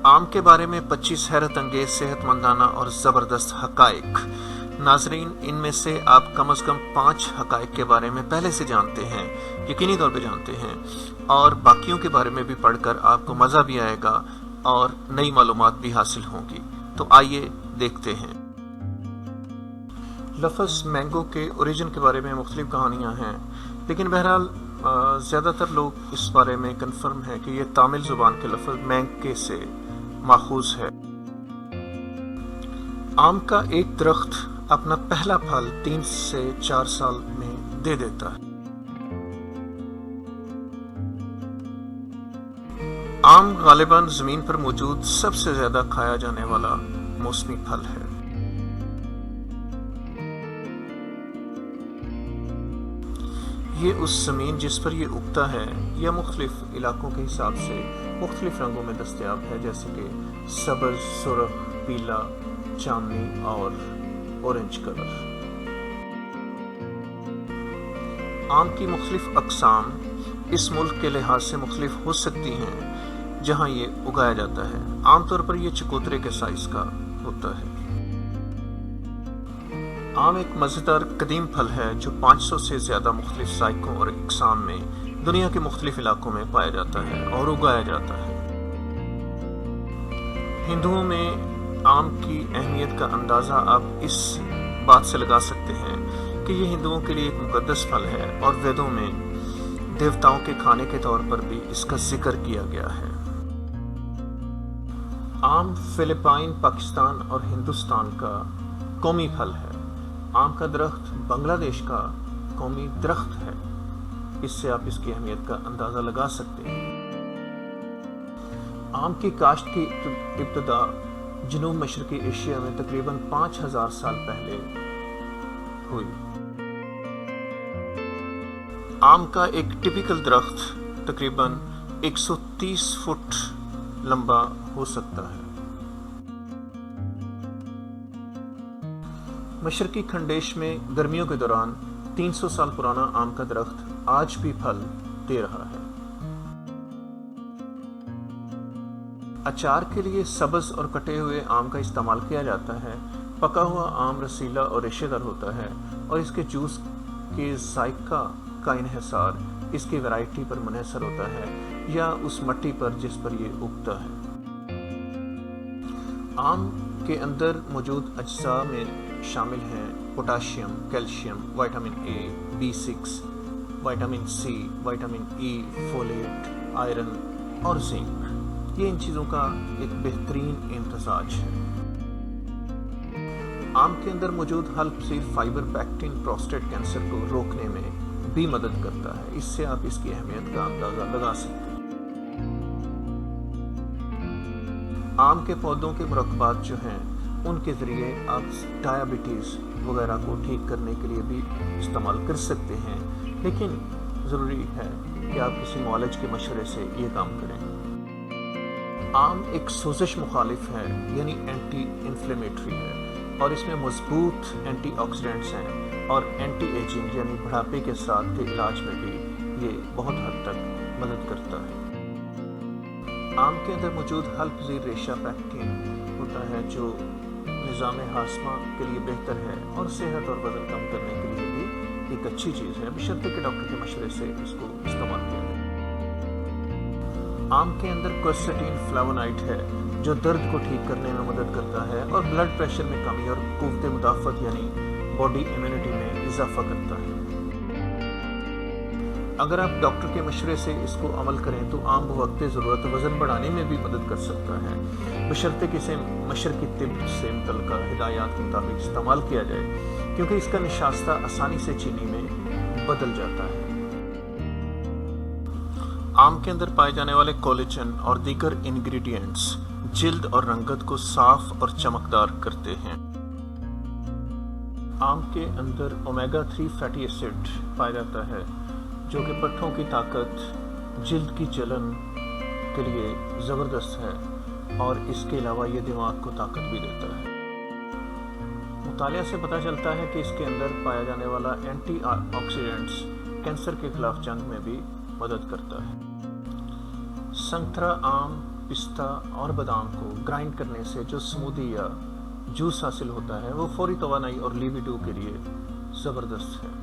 आम के बारे में 25 हैरत अंगेज, सेहतमंदाना और ज़बरदस्त हकाइक। नाजरीन, इनमें से आप कम से कम 5 हकाइक के बारे में पहले से जानते हैं, यकीनी तौर पे जानते हैं, और बाकियों के बारे में भी पढ़कर आपको मज़ा भी आएगा और नई मालूमात भी हासिल होंगी। तो आइए देखते हैं। लफ्ज़ मैंगो के ओरिजिन के बारे में मुख्तलिफ कहानियाँ हैं, लेकिन बहरहाल ज़्यादातर लोग इस बारे में कन्फर्म है कि ये तामिल ज़ुबान के लफ्ज़ मैंगे से माखूज़ है। आम का एक दरख्त अपना पहला फल 3 से 4 साल में दे देता है। आम गालिबन ज़मीन पर मौजूद सबसे ज़्यादा खाया जाने वाला मौसमी फल है। ये उस ज़मीन जिस पर ये उगता है या मुख्तलिफ इलाकों के हिसाब से मुख्तलिफ रंगों में दस्तयाब है, जैसे कि सब्ज़, सुर्ख, पीला, जामुनी और ऑरेंज कलर। आम की मुख्तलिफ अक़साम इस मुल्क के लिहाज से मुख्तलिफ हो सकती हैं जहाँ ये उगाया जाता है। आमतौर पर ये चकोतरे के साइज़ का होता है। आम एक मज़ेदार कदीम फल है जो 500 से ज़्यादा मुख्तलिफ ज़ायकों और इक़साम में दुनिया के मुख्तलिफ इलाकों में पाया जाता है और उगाया जाता है। हिंदुओं में आम की अहमियत का अंदाज़ा आप इस बात से लगा सकते हैं कि ये हिंदुओं के लिए एक मुक़द्दस फल है और वेदों में देवताओं के खाने के तौर पर भी इसका जिक्र किया गया है। आम फिलिपाइन, पाकिस्तान और हिंदुस्तान का कौमी फल है। आम का दरख्त बांग्लादेश का कौमी दरख्त है। इससे आप इसकी अहमियत का अंदाज़ा लगा सकते हैं। आम की काश्त की इब्तिदा जनूब मशरकी एशिया में तकरीबन 5000 साल पहले हुई। आम का एक टिपिकल दरख्त तकरीबन 130 फुट लंबा हो सकता है। मशरकी खंडेश में गर्मियों के दौरान 300 साल पुराना आम का दरख्त आज भी फल दे रहा है। अचार के लिए सब्ज़ और कटे हुए आम का इस्तेमाल किया जाता है। पका हुआ आम रसीला और रेशेदार होता है और इसके जूस के जायका का इन्हिसार इसकी वैरायटी पर मुनहसर होता है या उस मट्टी पर जिस पर ये उगता है। आम के अंदर मौजूद अज्जा में शामिल हैं potassium, calcium, vitamin A, B6, vitamin C, vitamin E, folate, iron और जिंक। ये इन चीज़ों का एक बेहतरीन इम्तजाज है। आम के अंदर मौजूद हल पसीर फाइबर पैक्टिन प्रोस्टेट कैंसर को रोकने में भी मदद करता है। इससे आप इसकी अहमियत का अंदाज़ा लगा सकते हैं। आम के पौधों के मुरक्बात जो हैं उनके ज़रिए आप डायबिटीज़ वगैरह को ठीक करने के लिए भी इस्तेमाल कर सकते हैं, लेकिन ज़रूरी है कि आप किसी मौलज के मशवरे से ये काम करें। आम एक सोजिश मुखालिफ है, यानी एंटी इन्फ्लेमेटरी है, और इसमें मजबूत एंटीऑक्सीडेंट्स हैं और एंटी एजिंग यानी बुढ़ापे के साथ के इलाज में भी ये बहुत हद तक मदद करता है। आम के अंदर मौजूद हल पजीर रेशा पैक्टिन होता है जो निज़ाम हाज़मा के लिए बेहतर है और सेहत और वज़न कम करने के लिए भी एक अच्छी चीज़ है, बशर्ते कि डॉक्टर के मशवरे से इसको इस्तेमाल किया जाए। आम के अंदर क्वेरसेटिन फ्लावोनाइड है जो दर्द को ठीक करने में मदद करता है और ब्लड प्रेशर में कमी और क़ुव्वत मुदाफ़त यानी बॉडी इम्यूनिटी में इजाफा करता है। अगर आप डॉक्टर के मशवरे से इसको अमल करें तो आम वक्त ज़रूरत वज़न बढ़ाने में भी मदद कर सकता है, बशर्ते कि इसे मशरकी तिब से मुतल्लिक़ा हिदायत के मुताबिक इस्तेमाल किया जाए, क्योंकि इसका निशास्ता आसानी से चीनी में बदल जाता है। आम के अंदर पाए जाने वाले कोलेजन और दीगर इंग्रेडिएंट्स जिल्द और रंगत को साफ और चमकदार करते हैं। आम के अंदर ओमेगा 3 फैटी एसिड पाया जाता है जो कि पट्ठों की ताकत, जिल्द की जलन के लिए ज़बरदस्त है और इसके अलावा ये दिमाग को ताकत भी देता है। मुतालिया से पता चलता है कि इसके अंदर पाया जाने वाला एंटी ऑक्सीडेंट्स कैंसर के खिलाफ जंग में भी मदद करता है। संतरा, आम, पिस्ता और बादाम को ग्राइंड करने से जो स्मूदी या जूस हासिल होता है वो फौरी तवानाई और लिबिडो के लिए ज़बरदस्त है।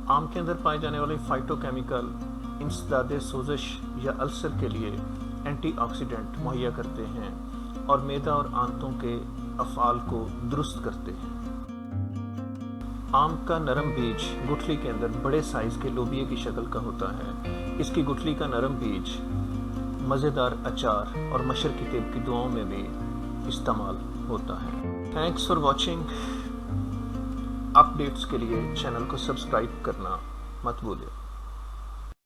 आम के अंदर पाए जाने वाले फाइटोकेमिकल इंसदादे सोजिश या अल्सर के लिए एंटीऑक्सीडेंट मुहैया करते हैं और मैदा और आंतों के अफ़आल को दुरुस्त करते हैं। आम का नरम बीज गुठली के अंदर बड़े साइज के लोबिये की शक्ल का होता है। इसकी गुठली का नरम बीज मज़ेदार अचार और मशर की तेब की दुआओं में भी इस्तेमाल होता है। Thanks for watching. अपडेट्स के लिए चैनल को सब्सक्राइब करना मत भूलिए।